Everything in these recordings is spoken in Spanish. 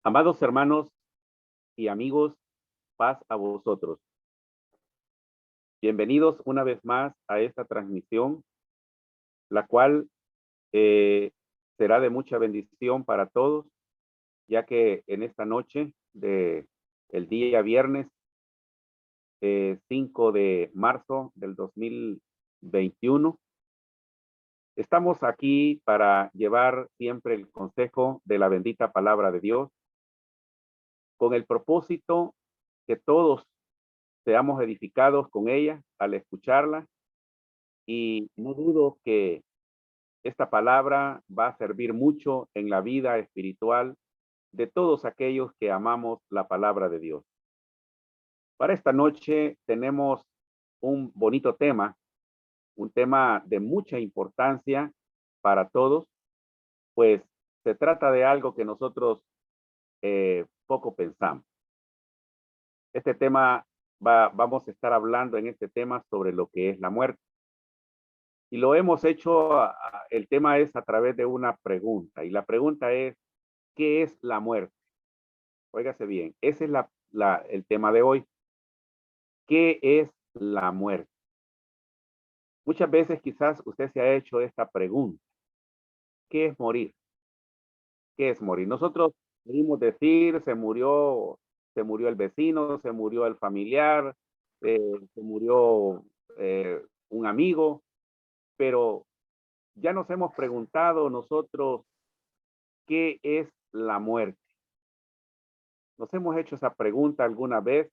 Amados hermanos y amigos, paz a vosotros. Bienvenidos una vez más a esta transmisión, la cual será de mucha bendición para todos, ya que en esta noche de el día viernes 5 de marzo del 2021, estamos aquí para llevar siempre el consejo de la bendita palabra de Dios, con el propósito que todos seamos edificados con ella al escucharla, y no dudo que esta palabra va a servir mucho en la vida espiritual de todos aquellos que amamos la palabra de Dios. Para esta noche tenemos un bonito tema, un tema de mucha importancia para todos, pues se trata de algo que nosotros poco pensamos. Este tema vamos a estar hablando en este tema sobre lo que es la muerte. Y lo hemos hecho, el tema es a través de una pregunta. Y la pregunta es, ¿qué es la muerte? Óigase bien, ese es el tema de hoy. ¿Qué es la muerte? Muchas veces quizás usted se ha hecho esta pregunta. ¿Qué es morir? ¿Qué es morir? Nosotros pudimos decir, se murió el vecino, se murió el familiar, se murió un amigo, pero ya nos hemos preguntado nosotros, ¿qué es la muerte? Nos hemos hecho esa pregunta alguna vez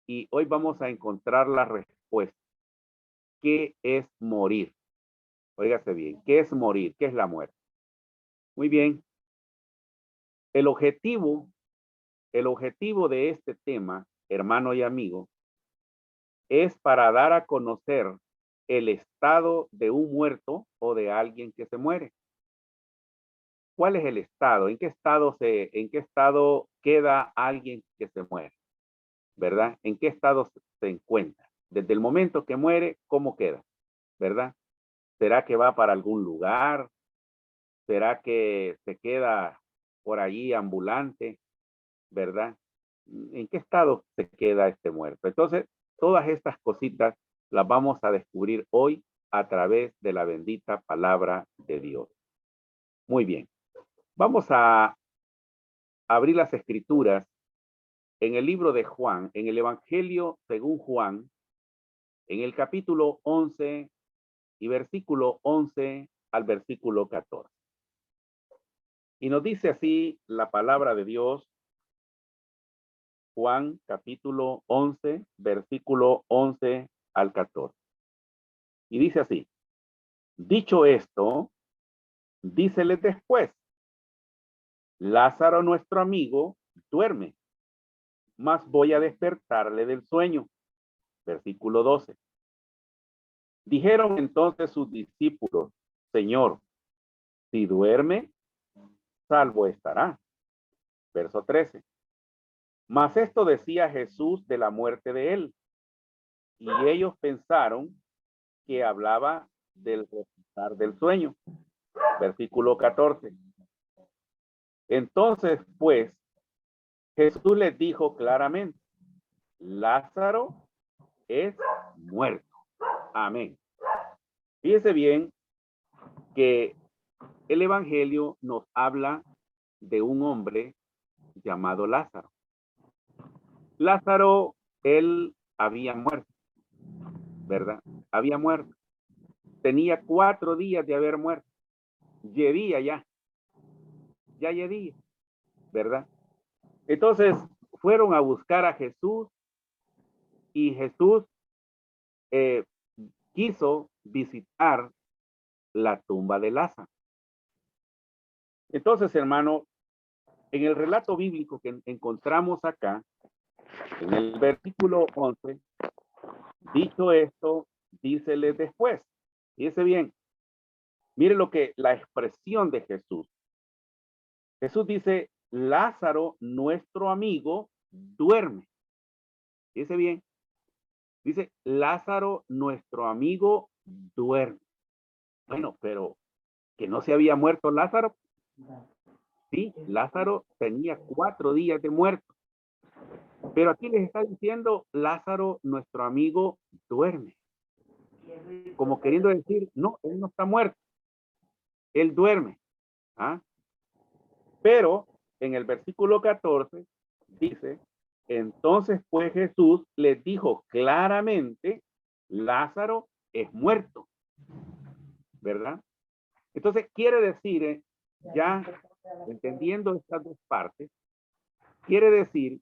y hoy vamos a encontrar la respuesta. ¿Qué es morir? Óigase bien, ¿qué es morir? ¿Qué es la muerte? Muy bien. El objetivo, el objetivo de este tema, hermano y amigo, es para dar a conocer el estado de un muerto o de alguien que se muere. ¿Cuál es el estado? ¿En qué estado queda alguien que se muere? ¿Verdad? ¿En qué estado se encuentra? Desde el momento que muere, ¿cómo queda? ¿Verdad? ¿Será que va para algún lugar? ¿Será que se queda por allí ambulante? ¿Verdad? ¿En qué estado se queda este muerto? Entonces, todas estas cositas las vamos a descubrir hoy a través de la bendita palabra de Dios. Muy bien. Vamos a abrir las escrituras en el libro de Juan, en el Evangelio según Juan, en el capítulo 11 y versículo 11 al versículo 14. Y nos dice así la palabra de Dios, Juan capítulo 11, versículo 11 al 14. Y dice así, dicho esto, dícele después, Lázaro nuestro amigo duerme, mas voy a despertarle del sueño. Versículo 12. Dijeron entonces sus discípulos, Señor, si duerme, salvo estará. Verso 13. Mas esto decía Jesús de la muerte de él. Y ellos pensaron que hablaba del reposar del sueño. Versículo 14. Entonces, pues, Jesús les dijo claramente, Lázaro es muerto. Amén. Fíjese bien que el Evangelio nos habla de un hombre llamado Lázaro. Lázaro, él había muerto, ¿verdad? Había muerto. Tenía 4 días de haber muerto. Yedía ya, ¿verdad? Entonces fueron a buscar a Jesús y Jesús quiso visitar la tumba de Lázaro. Entonces, hermano, en el relato bíblico que encontramos acá, en el versículo 11, dicho esto, dícele después. Fíjese bien, mire lo que la expresión de Jesús. Jesús dice, Lázaro, nuestro amigo, duerme. Fíjese bien, dice, Lázaro, nuestro amigo, duerme. Bueno, pero que no se había muerto Lázaro. Sí, Lázaro tenía 4 días de muerto. Pero aquí les está diciendo, Lázaro, nuestro amigo, duerme. Como queriendo decir, no, él no está muerto, él duerme. ¿Ah? Pero en el versículo 14 dice, entonces pues Jesús les dijo claramente, Lázaro es muerto, ¿verdad? Entonces quiere decir, ya entendiendo estas dos partes, quiere decir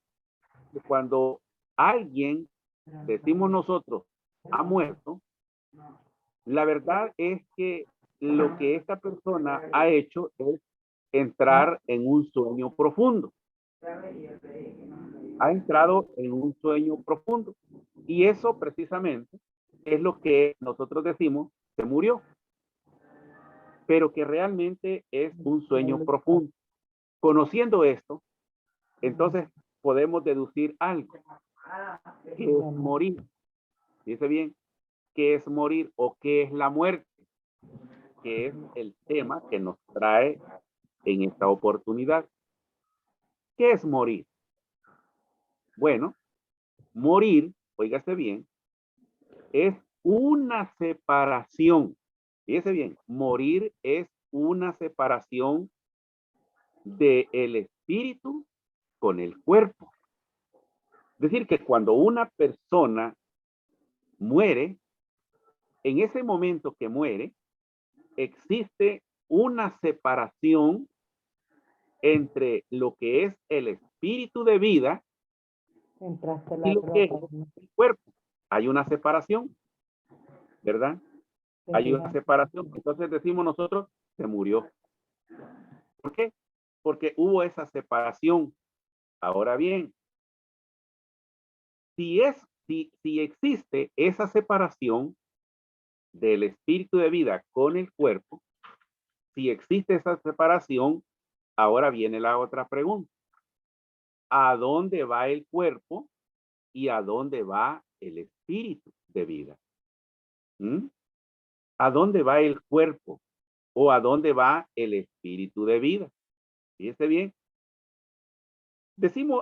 que cuando alguien, decimos nosotros, ha muerto, la verdad es que lo que esta persona ha hecho es entrar en un sueño profundo. Ha entrado en un sueño profundo. Y eso precisamente es lo que nosotros decimos, se murió, pero que realmente es un sueño profundo. Conociendo esto, entonces podemos deducir algo, que es morir. Dice bien, ¿qué es morir o qué es la muerte? Que es el tema que nos trae en esta oportunidad. ¿Qué es morir? Bueno, morir, óigase bien, es una separación. Fíjese bien, morir es una separación del espíritu con el cuerpo. Es decir, que cuando una persona muere, en ese momento que muere, existe una separación entre lo que es el espíritu de vida y lo que es el cuerpo. Hay una separación, ¿verdad? Hay una separación. Entonces decimos nosotros, se murió. ¿Por qué? Porque hubo esa separación. Ahora bien, si existe esa separación del espíritu de vida con el cuerpo, si existe esa separación, ahora viene la otra pregunta. ¿A dónde va el cuerpo y a dónde va el espíritu de vida? ¿Mm? ¿A dónde va el cuerpo o a dónde va el espíritu de vida? Fíjese bien.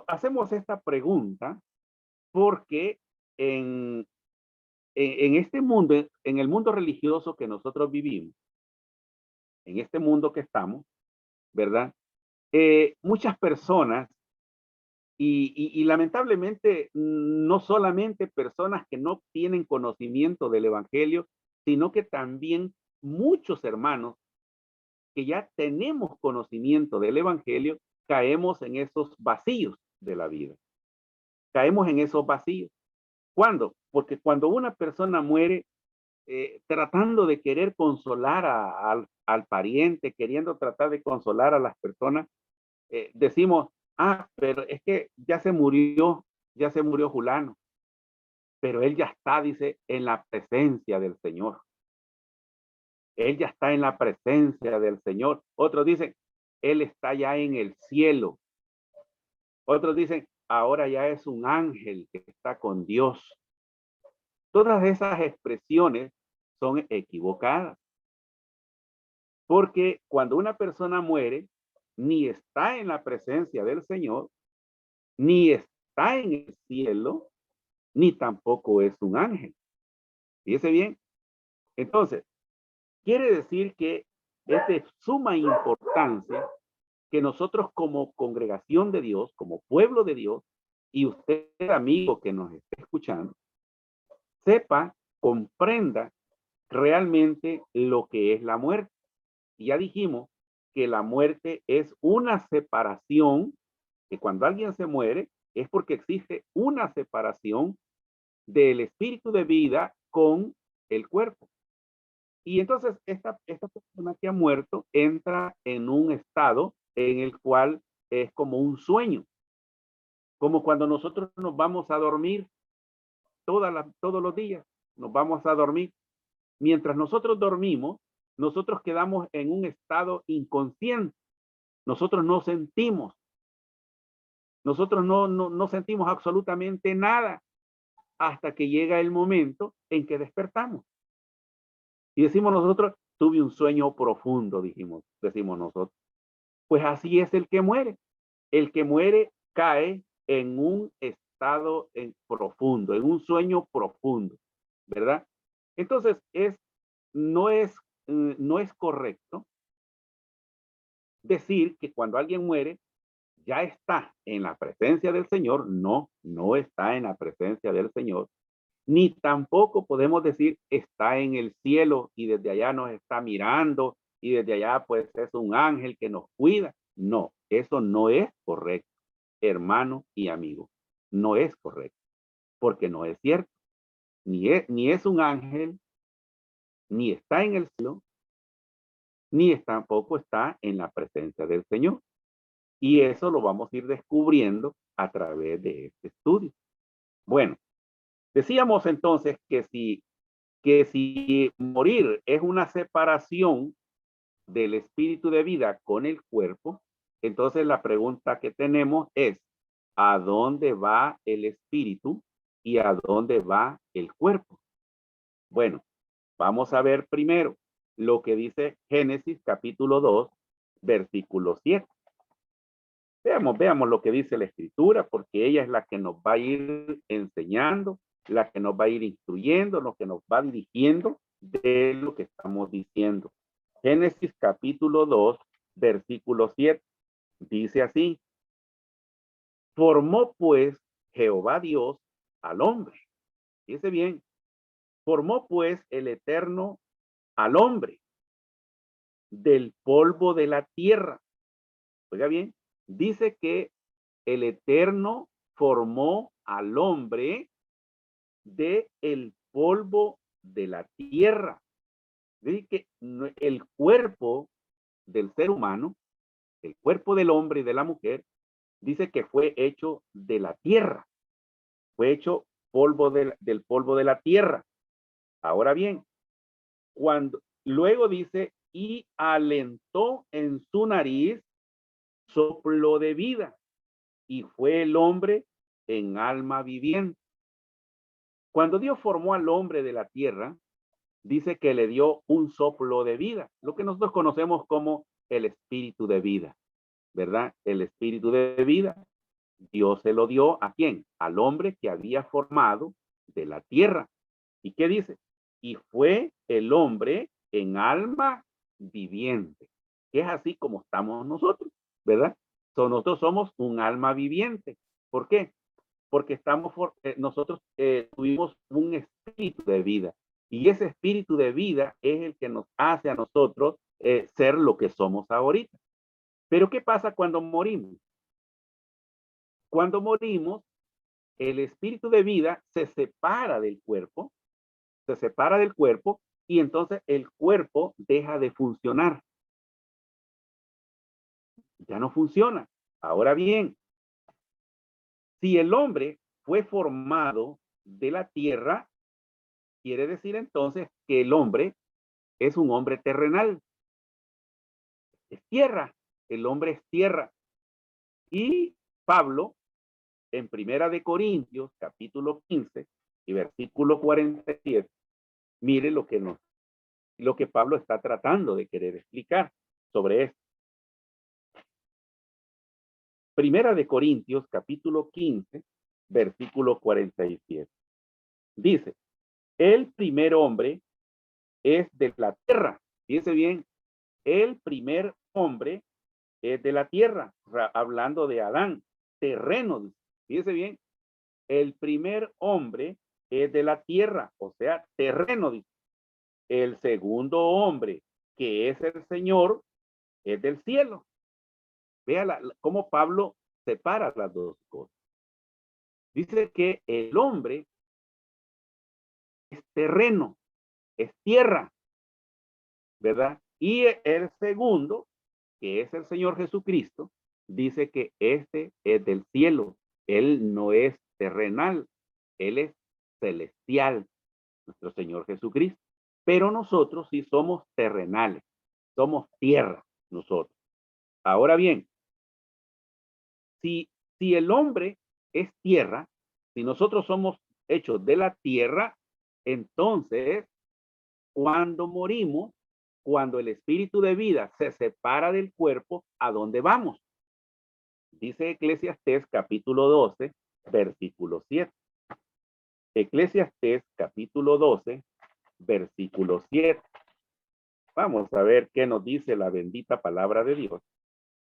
Hacemos esta pregunta porque en este mundo, en el mundo religioso que nosotros vivimos, en este mundo que estamos, ¿verdad? Muchas personas, y lamentablemente no solamente personas que no tienen conocimiento del Evangelio, sino que también muchos hermanos que ya tenemos conocimiento del Evangelio, caemos en esos vacíos de la vida. Caemos en esos vacíos. ¿Cuándo? Porque cuando una persona muere, tratando de querer consolar al pariente, queriendo tratar de consolar a las personas, decimos, pero es que ya se murió Julano, pero él ya está, dice, en la presencia del Señor. Él ya está en la presencia del Señor. Otros dicen, él está ya en el cielo. Otros dicen, ahora ya es un ángel que está con Dios. Todas esas expresiones son equivocadas. Porque cuando una persona muere, ni está en la presencia del Señor, ni está en el cielo, ni tampoco es un ángel. Fíjese bien. Entonces, quiere decir que es de suma importancia que nosotros como congregación de Dios, como pueblo de Dios, y usted, amigo que nos esté escuchando, sepa, comprenda realmente lo que es la muerte. Y ya dijimos que la muerte es una separación, que cuando alguien se muere es porque existe una separación del espíritu de vida con el cuerpo. Y entonces esta persona que ha muerto entra en un estado en el cual es como un sueño, como cuando nosotros nos vamos a dormir todos los días, nos vamos a dormir. Mientras nosotros dormimos, nosotros quedamos en un estado inconsciente. Nosotros no sentimos, nosotros no sentimos absolutamente nada hasta que llega el momento en que despertamos. Y decimos nosotros, tuve un sueño profundo, decimos nosotros. Pues así es el que muere. El que muere cae en un estado profundo, en un sueño profundo, ¿verdad? Entonces, no es correcto decir que cuando alguien muere ya está en la presencia del Señor. No, no está en la presencia del Señor. Ni tampoco podemos decir está en el cielo y desde allá nos está mirando y desde allá pues es un ángel que nos cuida. No, eso no es correcto, hermano y amigo. No es correcto, porque no es cierto. Ni es un ángel, ni está en el cielo, ni tampoco está en la presencia del Señor. Y eso lo vamos a ir descubriendo a través de este estudio. Bueno, decíamos entonces que si morir es una separación del espíritu de vida con el cuerpo, entonces la pregunta que tenemos es, ¿a dónde va el espíritu y a dónde va el cuerpo? Bueno, vamos a ver primero lo que dice Génesis capítulo 2, versículo 7. Veamos lo que dice la escritura, porque ella es la que nos va a ir enseñando, la que nos va a ir instruyendo, lo que nos va dirigiendo de lo que estamos diciendo. Génesis capítulo 2, versículo 7, dice así: formó pues Jehová Dios al hombre. Fíjese bien, formó pues el Eterno al hombre del polvo de la tierra. Oiga bien, dice que el Eterno formó al hombre de el polvo de la tierra. Dice que el cuerpo del ser humano, el cuerpo del hombre y de la mujer, dice que fue hecho de la tierra, fue hecho del polvo de la tierra. Ahora bien, luego dice, y alentó en su nariz soplo de vida, y fue el hombre en alma viviente. Cuando Dios formó al hombre de la tierra, dice que le dio un soplo de vida, lo que nosotros conocemos como el espíritu de vida, ¿verdad? El espíritu de vida. Dios se lo dio ¿a quién? Al hombre que había formado de la tierra. ¿Y qué dice? Y fue el hombre en alma viviente, que es así como estamos nosotros, ¿verdad? Nosotros somos un alma viviente. ¿Por qué? Porque nosotros tuvimos un espíritu de vida, y ese espíritu de vida es el que nos hace a nosotros ser lo que somos ahorita. Pero ¿qué pasa cuando morimos? Cuando morimos, el espíritu de vida se separa del cuerpo, y entonces el cuerpo deja de funcionar. Ya no funciona. Ahora bien, si el hombre fue formado de la tierra, quiere decir entonces que el hombre es un hombre terrenal. Es tierra. El hombre es tierra. Y Pablo, en Primera de Corintios, capítulo 15 y versículo 47, mire lo que Pablo está tratando de querer explicar sobre esto. Primera de Corintios, capítulo 15, versículo 47. Dice, el primer hombre es de la tierra. Fíjese bien, el primer hombre es de la tierra, hablando de Adán, terreno. Fíjese bien, el primer hombre es de la tierra, o sea, terreno. El segundo hombre, que es el Señor, es del cielo. Vea cómo Pablo separa las dos cosas. Dice que el hombre es terreno, es tierra, ¿verdad? Y el segundo, que es el Señor Jesucristo, dice que este es del cielo. Él no es terrenal, él es celestial, nuestro Señor Jesucristo. Pero nosotros sí somos terrenales, somos tierra nosotros. Ahora bien, si el hombre es tierra, si nosotros somos hechos de la tierra, entonces cuando morimos cuando el espíritu de vida se separa del cuerpo, ¿a dónde vamos? Dice Eclesiastés capítulo 12, versículo 7. Eclesiastés capítulo 12, versículo 7. Vamos a ver qué nos dice la bendita palabra de Dios.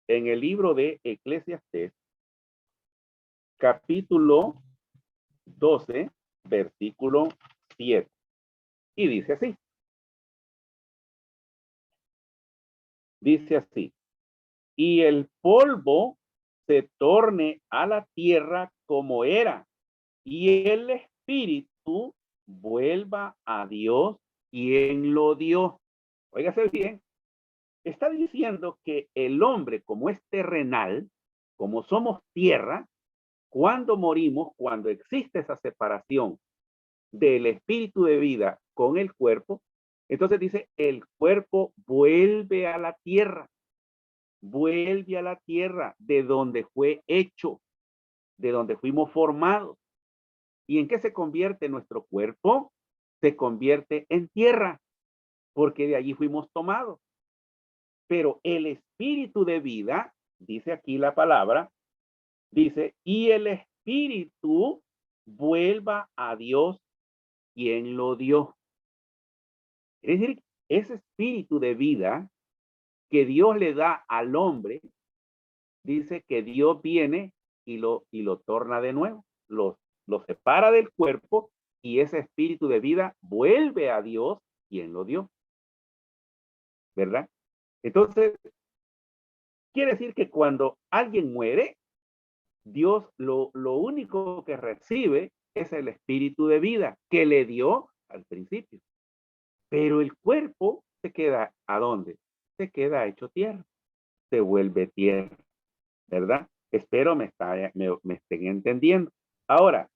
En el libro de Eclesiastés, capítulo 12, versículo 7. Y dice así. Dice así. Y el polvo se torne a la tierra como era, y el espíritu vuelva a Dios quien lo dio. Óigase bien, está diciendo que el hombre, como es terrenal, como somos tierra, cuando morimos, cuando existe esa separación del espíritu de vida con el cuerpo, entonces dice, el cuerpo vuelve a la tierra de donde fue hecho, de donde fuimos formados. ¿Y en qué se convierte nuestro cuerpo? Se convierte en tierra, porque de allí fuimos tomados. Pero el espíritu de vida, dice aquí la palabra, dice, y el espíritu vuelva a Dios quien lo dio. Es decir, ese espíritu de vida que Dios le da al hombre, dice que Dios viene y lo torna de nuevo, lo separa del cuerpo y ese espíritu de vida vuelve a Dios quien lo dio. ¿Verdad? Entonces, quiere decir que cuando alguien muere, Dios lo único que recibe es el espíritu de vida que le dio al principio. Pero el cuerpo se queda, ¿a dónde? Se queda hecho tierra, se vuelve tierra, ¿verdad? Espero me estén entendiendo. Ahora,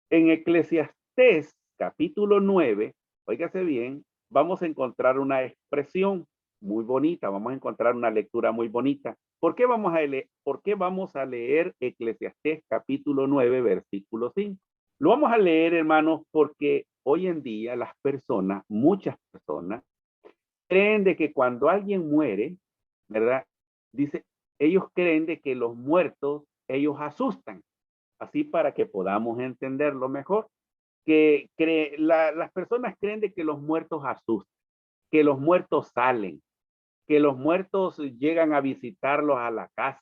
en Eclesiastés capítulo 9, óigase bien, vamos a encontrar una expresión muy bonita, vamos a encontrar una lectura muy bonita. ¿Por qué vamos a leer Eclesiastés capítulo 9, versículo 5? Lo vamos a leer, hermanos, porque hoy en día las personas, muchas personas, creen de que cuando alguien muere, ¿verdad? Dice, ellos creen de que los muertos, ellos asustan. Así para que podamos entenderlo mejor, las personas creen de que los muertos asustan, que los muertos salen, que los muertos llegan a visitarlos a la casa,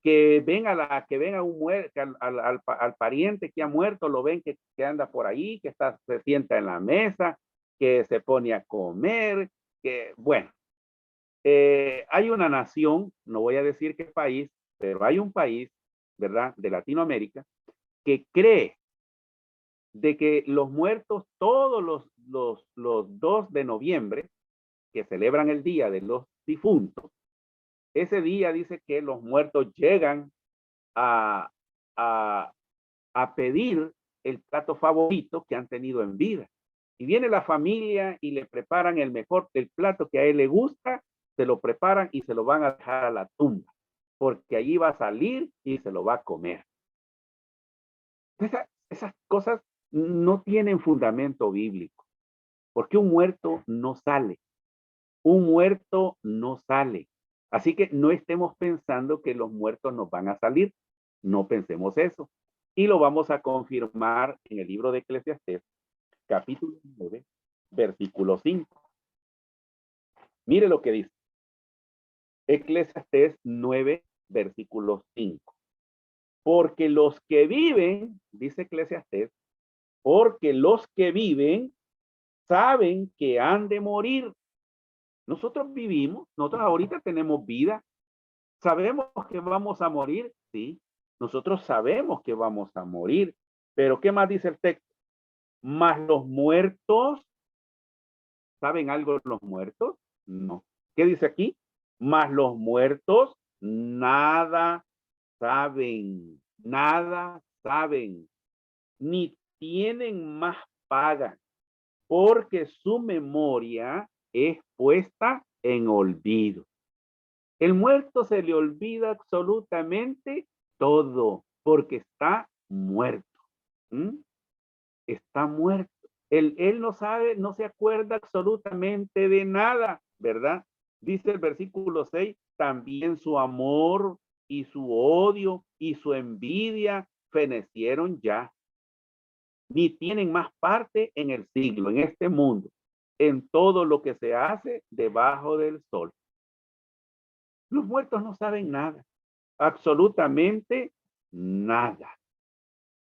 que ven a un muerto, al pariente que ha muerto, lo ven que anda por ahí, se sienta en la mesa, que se pone a comer, que bueno, hay una nación, no voy a decir qué país, pero hay un país, ¿verdad?, de Latinoamérica, que cree de que los muertos, todos los 2 de noviembre, que celebran el Día de los Difuntos, ese día dice que los muertos llegan a, a, a pedir el plato favorito que han tenido en vida. Y viene la familia y le preparan el plato que a él le gusta, se lo preparan y se lo van a dejar a la tumba, porque allí va a salir y se lo va a comer. Esas cosas no tienen fundamento bíblico, porque un muerto no sale. Un muerto no sale. Así que no estemos pensando que los muertos nos van a salir. No pensemos eso. Y lo vamos a confirmar en el libro de Eclesiastés, capítulo 9, versículo 5. Mire lo que dice. Eclesiastés 9, versículo 5. Porque los que viven, dice Eclesiastés, porque los que viven saben que han de morir. Nosotros vivimos, nosotros ahorita tenemos vida, sabemos que vamos a morir, sí, nosotros sabemos que vamos a morir, pero ¿qué más dice el texto? Más los muertos, ¿saben algo los muertos? No. ¿Qué dice aquí? Más los muertos nada saben, ni tienen más paga, porque su memoria es puesta en olvido. El muerto se le olvida absolutamente todo, porque está muerto. ¿Mm? Está muerto. Él no sabe, no se acuerda absolutamente de nada, ¿verdad? Dice el versículo 6, también su amor y su odio y su envidia fenecieron ya, ni tienen más parte en el siglo, en este mundo, en todo lo que se hace debajo del sol. Los muertos no saben nada, absolutamente nada.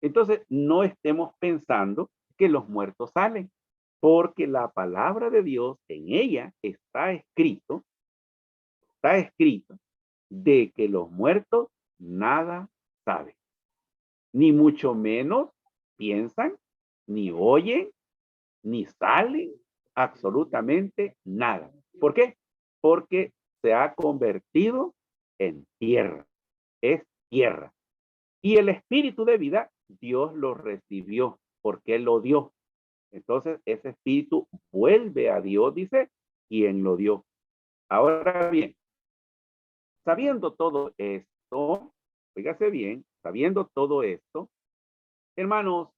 Entonces, no estemos pensando que los muertos salen, porque la palabra de Dios en ella está escrito de que los muertos nada saben, ni mucho menos piensan, ni oyen, ni salen, absolutamente nada. ¿Por qué? Porque se ha convertido en tierra, es tierra. Y el espíritu de vida, Dios lo recibió porque Él lo dio. Entonces, ese espíritu vuelve a Dios, dice, quien lo dio. Ahora bien, sabiendo todo esto, fíjese bien, sabiendo todo esto, hermanos,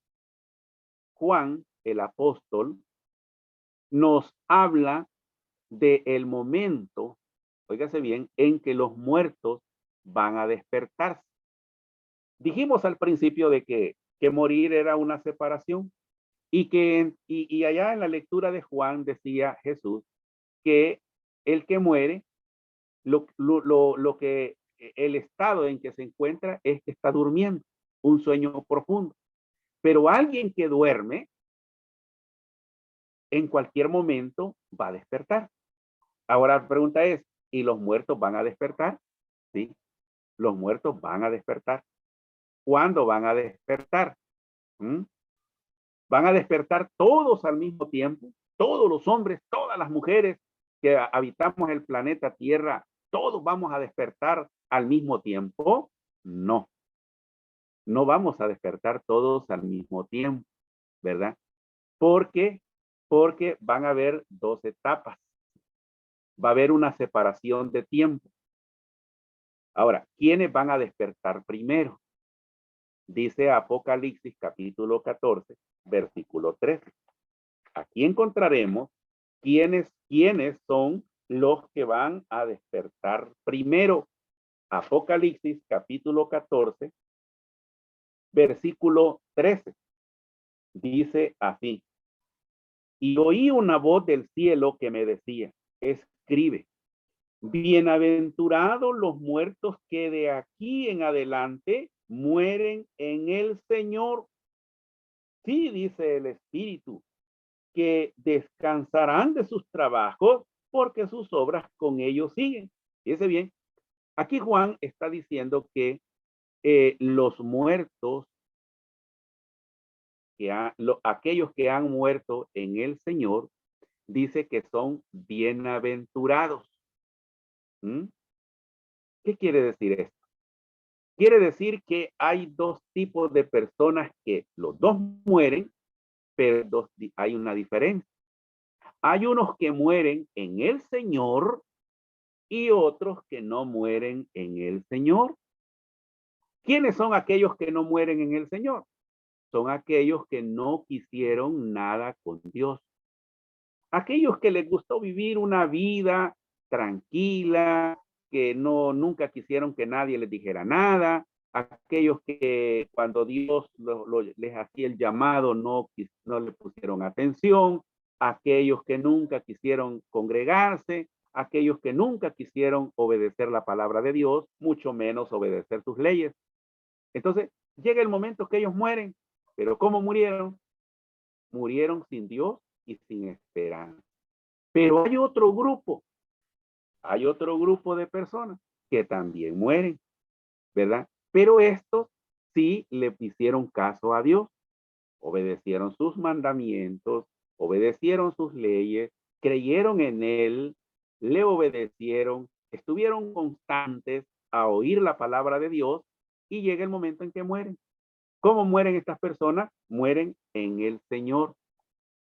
Juan, el apóstol, nos habla del momento, fíjese bien, en que los muertos van a despertarse. Dijimos al principio de que morir era una separación y allá en la lectura de Juan decía Jesús que el que muere, lo que el estado en que se encuentra es que está durmiendo, un sueño profundo. Pero alguien que duerme, en cualquier momento va a despertar. Ahora la pregunta es, ¿y los muertos van a despertar? Sí, los muertos van a despertar. ¿Cuándo van a despertar? ¿Mm? Van a despertar todos al mismo tiempo, todos los hombres, todas las mujeres que habitamos el planeta Tierra, todos vamos a despertar al mismo tiempo. No, no vamos a despertar todos al mismo tiempo, ¿verdad? Porque, porque van a haber dos etapas. Va a haber una separación de tiempo. Ahora, ¿quiénes van a despertar primero? Dice Apocalipsis capítulo 14, versículo 13. Aquí encontraremos quiénes son los que van a despertar primero. Apocalipsis capítulo 14, versículo 13. Dice así: y oí una voz del cielo que me decía, escribe, bienaventurados los muertos que de aquí en adelante mueren en el Señor. Sí, dice el Espíritu, que descansarán de sus trabajos porque sus obras con ellos siguen. Fíjese bien, aquí Juan está diciendo que los muertos, aquellos que han muerto en el Señor, dice que son bienaventurados. ¿Mm? ¿Qué quiere decir esto? Quiere decir que hay dos tipos de personas que los dos mueren, pero hay una diferencia. Hay unos que mueren en el Señor y otros que no mueren en el Señor. ¿Quiénes son aquellos que no mueren en el Señor? Son aquellos que no quisieron nada con Dios. Aquellos que les gustó vivir una vida tranquila, que nunca quisieron que nadie les dijera nada, aquellos que cuando Dios les hacía el llamado no le pusieron atención, aquellos que nunca quisieron congregarse, aquellos que nunca quisieron obedecer la palabra de Dios, mucho menos obedecer sus leyes. Entonces, llega el momento que ellos mueren, pero ¿cómo murieron? Murieron sin Dios y sin esperanza. Pero hay otro grupo de personas que también mueren, ¿verdad? Pero estos sí le hicieron caso a Dios, obedecieron sus mandamientos, obedecieron sus leyes, creyeron en Él, le obedecieron, estuvieron constantes a oír la palabra de Dios y llega el momento en que mueren. ¿Cómo mueren estas personas? Mueren en el Señor,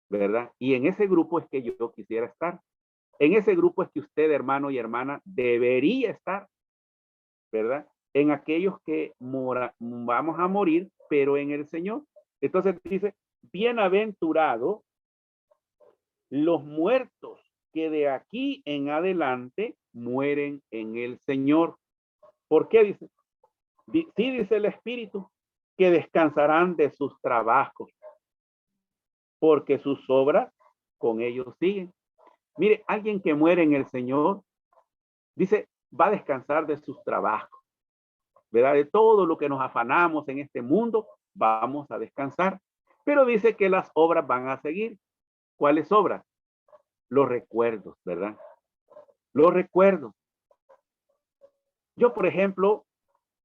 ¿verdad? Y en ese grupo es que yo quisiera estar. En ese grupo es que usted, hermano y hermana, debería estar, ¿verdad? En aquellos que vamos a morir, pero en el Señor. Entonces dice, bienaventurados los muertos que de aquí en adelante mueren en el Señor. ¿Por qué dice? Sí, dice el Espíritu, que descansarán de sus trabajos, porque sus obras con ellos siguen. Mire, alguien que muere en el Señor, dice, va a descansar de sus trabajos, ¿verdad? De todo lo que nos afanamos en este mundo, vamos a descansar. Pero dice que las obras van a seguir. ¿Cuáles obras? Los recuerdos, ¿verdad? Los recuerdos. Yo, por ejemplo,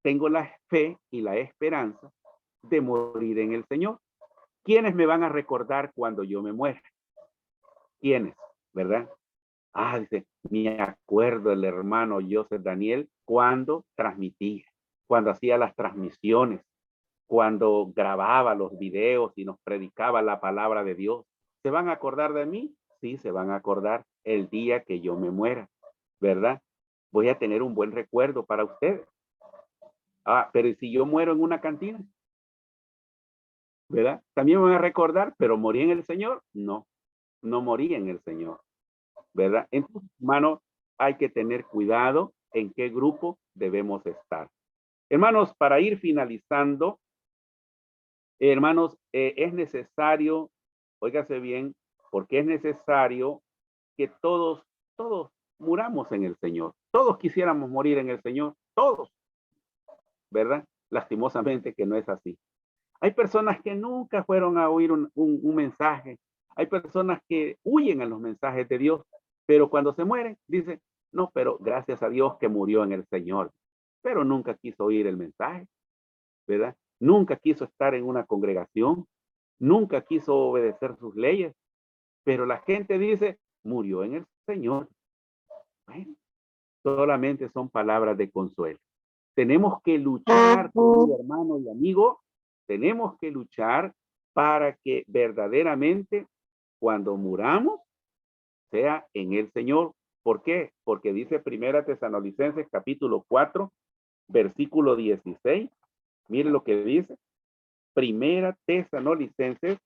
tengo la fe y la esperanza de morir en el Señor. ¿Quiénes me van a recordar cuando yo me muera? ¿Quiénes? ¿Verdad? Dice, me acuerdo el hermano Joseph Daniel cuando transmitía, cuando hacía las transmisiones, cuando grababa los videos y nos predicaba la palabra de Dios. ¿Se van a acordar de mí? Sí, se van a acordar el día que yo me muera, ¿verdad? Voy a tener un buen recuerdo para ustedes. Pero si yo muero en una cantina, ¿verdad? También me van a recordar, pero morí en el Señor. No, no morí en el Señor, ¿verdad? Entonces, hermano, hay que tener cuidado en qué grupo debemos estar. Hermanos, para ir finalizando, hermanos, es necesario, óigase bien, porque es necesario que todos muramos en el Señor. Todos quisiéramos morir en el Señor, todos, ¿verdad? Lastimosamente que no es así. Hay personas que nunca fueron a oír un mensaje. Hay personas que huyen a los mensajes de Dios, pero cuando se mueren, dicen, no, pero gracias a Dios que murió en el Señor. Pero nunca quiso oír el mensaje, ¿verdad? Nunca quiso estar en una congregación, nunca quiso obedecer sus leyes, pero la gente dice, murió en el Señor. Bueno, solamente son palabras de consuelo. Tenemos que luchar, hermano y amigo, tenemos que luchar para que verdaderamente cuando muramos sea en el Señor. ¿Por qué? Porque dice Primera Tesalonicenses capítulo 4, versículo 16. Mire lo que dice. Primera Tesalonicenses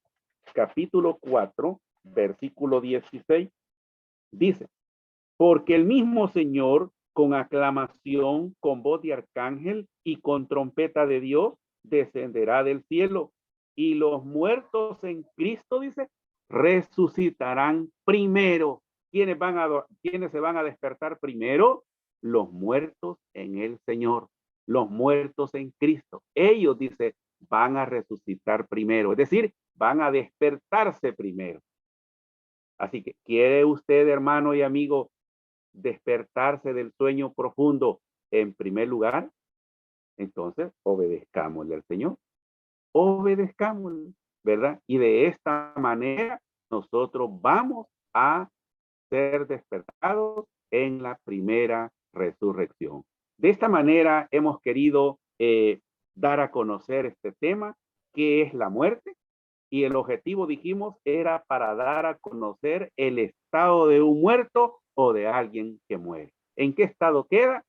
capítulo 4, versículo 16. Dice, porque el mismo Señor con aclamación, con voz de arcángel y con trompeta de Dios descenderá del cielo y los muertos en Cristo, dice, resucitarán primero. ¿Quiénes se van a despertar primero? Los muertos en el Señor, los muertos en Cristo. Ellos, dice, van a resucitar primero, es decir, van a despertarse primero. Así que, ¿quiere usted, hermano y amigo, despertarse del sueño profundo en primer lugar? Entonces, obedezcámosle al Señor. Obedezcámosle, ¿verdad? Y de esta manera nosotros vamos a ser despertados en la primera resurrección. De esta manera hemos querido dar a conocer este tema, que es la muerte, y el objetivo, dijimos, era para dar a conocer el estado de un muerto o de alguien que muere. ¿En qué estado queda?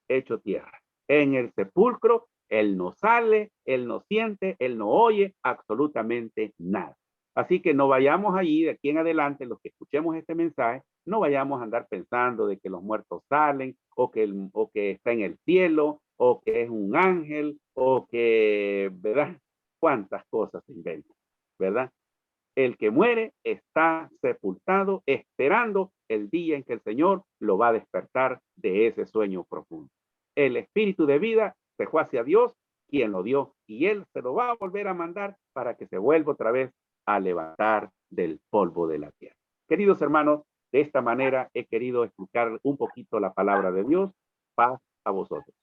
Hecho tierra. En el sepulcro, él no sale, él no siente, él no oye absolutamente nada. Así que no vayamos allí, de aquí en adelante, los que escuchemos este mensaje, no vayamos a andar pensando de que los muertos salen, o que está en el cielo, o que es un ángel, o que, ¿verdad? Cuántas cosas se inventan, ¿verdad? El que muere está sepultado, esperando el día en que el Señor lo va a despertar de ese sueño profundo. El espíritu de vida se fue hacia Dios, quien lo dio, y Él se lo va a volver a mandar para que se vuelva otra vez a levantar del polvo de la tierra. Queridos hermanos, de esta manera he querido explicar un poquito la palabra de Dios. Paz a vosotros.